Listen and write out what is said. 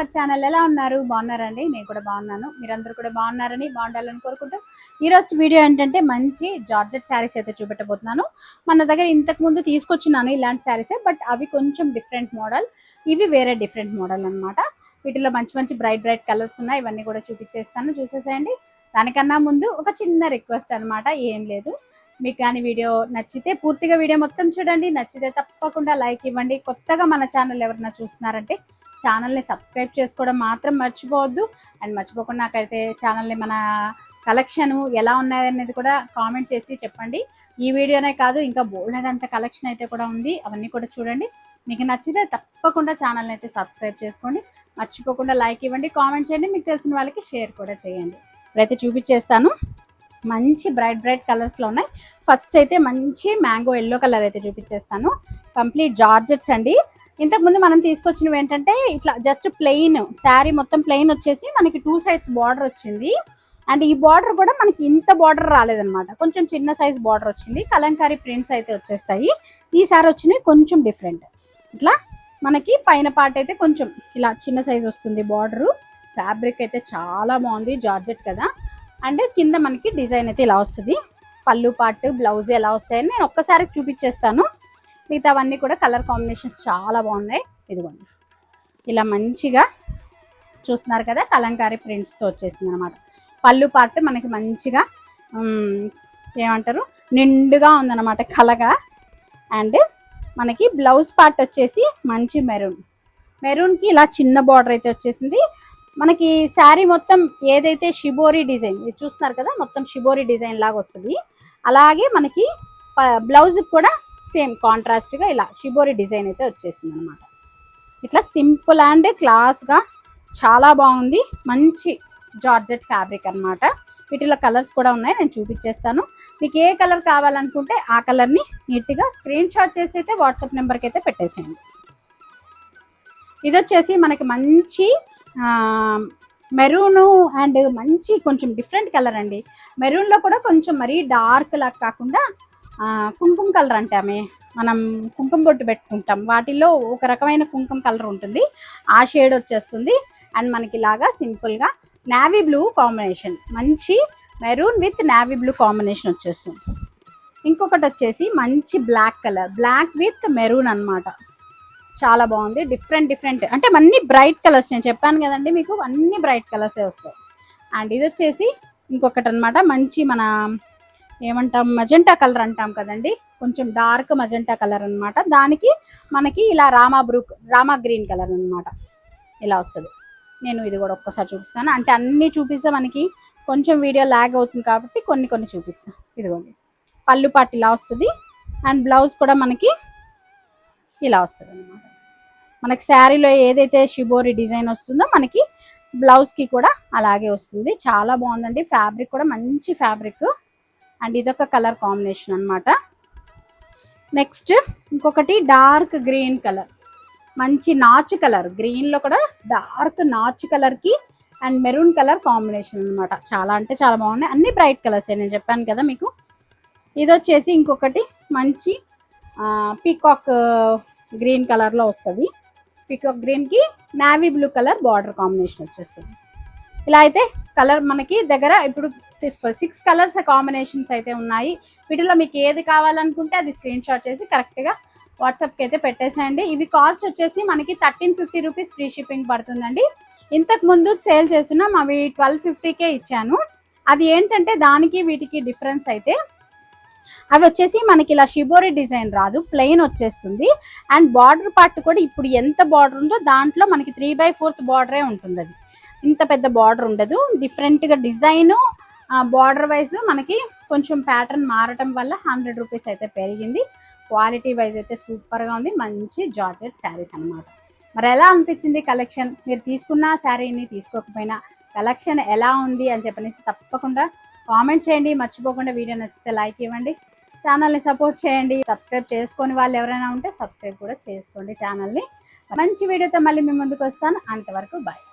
Our channel. ఎలా ఉన్నారు? బాగున్నారండి? నేను కూడా బాగున్నాను. మీరందరూ కూడా బాగున్నారని బాగుండాలని కోరుకుంటూ ఈరోజు వీడియో ఏంటంటే మంచి జార్జెట్ శారీస్ అయితే చూపెట్టబోతున్నాను. మన దగ్గర ఇంతకు ముందు తీసుకొచ్చున్నాను ఇలాంటి శారీసే, బట్ అవి కొంచెం డిఫరెంట్ మోడల్, ఇవి వేరే డిఫరెంట్ మోడల్ అనమాట. వీటిలో మంచి మంచి బ్రైట్ కలర్స్ ఉన్నాయి. ఇవన్నీ కూడా చూపించేస్తాను, చూసేసేయండి. దానికన్నా ముందు ఒక చిన్న రిక్వెస్ట్ అనమాట, ఏం లేదు. మీకు కానీ వీడియో నచ్చితే పూర్తిగా వీడియో మొత్తం చూడండి. నచ్చితే తప్పకుండా లైక్ ఇవ్వండి. కొత్తగా మన ఛానల్ ఎవరైనా చూస్తున్నారంటే ఛానల్ని సబ్స్క్రైబ్ చేసుకోవడం మాత్రం మర్చిపోవద్దు. అండ్ మర్చిపోకుండా నాకైతే ఛానల్ని మన కలెక్షన్ ఎలా ఉన్నాయనేది కూడా కామెంట్ చేసి చెప్పండి. ఈ వీడియోనే కాదు, ఇంకా బోల్డెడంత కలెక్షన్ అయితే కూడా ఉంది, అవన్నీ కూడా చూడండి. మీకు నచ్చితే తప్పకుండా ఛానల్ని అయితే సబ్స్క్రైబ్ చేసుకోండి. మర్చిపోకుండా లైక్ ఇవ్వండి, కామెంట్ చేయండి, మీకు తెలిసిన వాళ్ళకి షేర్ కూడా చేయండి. ఇప్పుడైతే చూపించేస్తాను. మంచి బ్రైట్ కలర్స్లో ఉన్నాయి. ఫస్ట్ అయితే మంచి మ్యాంగో ఎల్లో కలర్ అయితే చూపించేస్తాను. కంప్లీట్ జార్జెట్స్ అండి. ఇంతకుముందు మనం తీసుకొచ్చినవి ఏంటంటే ఇట్లా జస్ట్ ప్లెయిన్ శారీ, మొత్తం ప్లెయిన్ వచ్చేసి మనకి 2 సైడ్స్ బార్డర్ వచ్చింది. అండ్ ఈ బార్డర్ కూడా మనకి ఇంత బార్డర్ రాలేదనమాట, కొంచెం చిన్న సైజ్ బార్డర్ వచ్చింది. కలంకారీ ప్రింట్స్ అయితే వచ్చేస్తాయి. ఈసారి వచ్చినవి కొంచెం డిఫరెంట్. ఇట్లా మనకి పైన పార్ట్ అయితే కొంచెం ఇలా చిన్న సైజ్ వస్తుంది బార్డరు. ఫ్యాబ్రిక్ అయితే చాలా బాగుంది, జార్జెట్ కదా. అండ్ కింద మనకి డిజైన్ అయితే ఇలా వస్తుంది. పళ్ళు పార్ట్, బ్లౌజ్ ఎలా వస్తాయని నేను ఒక్కసారి చూపించేస్తాను. మిగతా అవన్నీ కూడా కలర్ కాంబినేషన్స్ చాలా బాగున్నాయి. ఇదిగోండి, ఇలా మంచిగా చూస్తున్నారు కదా, కలంకారీ ప్రింట్స్తో వచ్చేసింది అనమాట. పళ్ళు పార్ట్ మనకి మంచిగా ఏమంటారు, నిండుగా ఉందన్నమాట కలగా. అండ్ మనకి బ్లౌజ్ పార్ట్ వచ్చేసి మంచి మెరూన్కి ఇలా చిన్న బార్డర్ అయితే వచ్చేసింది. మనకి శారీ మొత్తం ఏదైతే షిబోరి డిజైన్ మీరు చూస్తున్నారు కదా, మొత్తం షిబోరి డిజైన్ లాగా వస్తుంది. అలాగే మనకి బ్లౌజ్ కూడా సేమ్ కాంట్రాస్ట్గా ఇలా షిబోరి డిజైన్ అయితే వచ్చేసింది అనమాట. ఇట్లా సింపుల్ అండ్ క్లాస్గా చాలా బాగుంది. మంచి జార్జెట్ ఫ్యాబ్రిక్ అనమాట. వీటిలో కలర్స్ కూడా ఉన్నాయి, నేను చూపించేస్తాను. మీకు ఏ కలర్ కావాలనుకుంటే ఆ కలర్ని నీట్గా స్క్రీన్ షాట్ చేసి అయితే వాట్సాప్ నెంబర్కి అయితే పెట్టేసేయండి. ఇది వచ్చేసి మనకి మంచి మెరూను అండ్ మంచి కొంచెం డిఫరెంట్ కలర్ అండి. మెరూన్లో కూడా కొంచెం మరీ డార్క్ లాగా కాకుండా కుంకుమ కలర్ అంటామే, మనం కుంకుమ బొట్టు పెట్టుకుంటాం, వాటిల్లో ఒక రకమైన కుంకుమ కలర్ ఉంటుంది, ఆ షేడ్ వచ్చేస్తుంది. అండ్ మనకి ఇలాగా సింపుల్గా నేవీ బ్లూ కాంబినేషన్, మంచి maroon with navy blue combination వచ్చేస్తుంది. ఇంకొకటి వచ్చేసి మంచి black colour, black with maroon అనమాట. చాలా బాగుంది. డిఫరెంట్ అంటే అన్ని బ్రైట్ కలర్స్, నేను చెప్పాను కదండి మీకు అన్ని బ్రైట్ కలర్సే వస్తాయి. అండ్ ఇది వచ్చేసి ఇంకొకటి అనమాట, మంచి మన ఏమంటాం మజెంటా కలర్ అంటాం కదండి, కొంచెం డార్క్ మజెంటా కలర్ అనమాట. దానికి మనకి ఇలా రామా గ్రీన్ కలర్ అనమాట ఇలా వస్తుంది. నేను ఇది కూడా ఒక్కసారి చూపిస్తాను, అంటే అన్నీ చూపిస్తే మనకి కొంచెం వీడియో లాగ్ అవుతుంది కాబట్టి కొన్ని చూపిస్తాను. ఇదిగోండి, పళ్ళు పాటు ఇలా వస్తుంది. అండ్ బ్లౌజ్ కూడా మనకి ఇలా వస్తుంది అనమాట. మనకి శారీలో ఏదైతే షిబోరి డిజైన్ వస్తుందో మనకి బ్లౌజ్కి కూడా అలాగే వస్తుంది. చాలా బాగుందండి. ఫ్యాబ్రిక్ కూడా మంచి ఫ్యాబ్రిక్. అండ్ ఇదొక కలర్ కాంబినేషన్ అనమాట. నెక్స్ట్ ఇంకొకటి డార్క్ గ్రీన్ కలర్, మంచి నాచు కలర్, గ్రీన్లో కూడా డార్క్ నాచు కలర్కి అండ్ మెరూన్ కలర్ కాంబినేషన్ అనమాట. చాలా అంటే చాలా బాగున్నాయి. అన్ని బ్రైట్ కలర్స్ నేను చెప్పాను కదా మీకు. ఇది వచ్చేసి ఇంకొకటి మంచి పీకాక్ గ్రీన్ కలర్లో వస్తుంది. పీకాక్ గ్రీన్కి navy blue colour border combination వచ్చేస్తుంది. ఇలా అయితే కలర్ మనకి దగ్గర ఇప్పుడు 6 కలర్స్ కాంబినేషన్స్ అయితే ఉన్నాయి. వీటిలో మీకు ఏది కావాలనుకుంటే అది స్క్రీన్ షాట్ చేసి కరెక్ట్గా వాట్సాప్కి అయితే పెట్టేసేయండి. ఇవి కాస్ట్ వచ్చేసి మనకి 1350 రూపీస్ ఫ్రీ షిప్పింగ్ పడుతుందండి. ఇంతకు ముందు సేల్ చేస్తున్నాం, అవి 1250కే ఇచ్చాను. అది ఏంటంటే దానికి వీటికి డిఫరెన్స్ అయితే అవి వచ్చేసి మనకి ఇలా షిబోరి డిజైన్ రాదు, ప్లెయిన్ వచ్చేస్తుంది. అండ్ బార్డర్ పార్ట్ కూడా ఇప్పుడు ఎంత బార్డర్ ఉందో దాంట్లో మనకి 3/4 బార్డరే ఉంటుంది. అది ఇంత పెద్ద బార్డర్ ఉండదు. డిఫరెంట్గా డిజైను బార్డర్ వైజ్ మనకి కొంచెం ప్యాటర్న్ మారటం వల్ల 100 రూపీస్ అయితే పెరిగింది. క్వాలిటీ వైజ్ అయితే సూపర్గా ఉంది. మంచి జార్జెట్ శారీస్ అనమాట. మరి ఎలా అనిపించింది కలెక్షన్? మీరు తీసుకున్న శారీని తీసుకోకపోయినా కలెక్షన్ ఎలా ఉంది అని చెప్పనేసి తప్పకుండా కామెంట్ చేయండి. మర్చిపోకుండా వీడియో నచ్చితే లైక్ ఇవ్వండి, ఛానల్ని సపోర్ట్ చేయండి. సబ్స్క్రైబ్ చేసుకొని వాళ్ళు ఎవరైనా ఉంటే సబ్స్క్రైబ్ కూడా చేసుకోండి ఛానల్ని. మంచి వీడియోతో మళ్ళీ మీ ముందుకు వస్తాను. అంతవరకు బాయ్.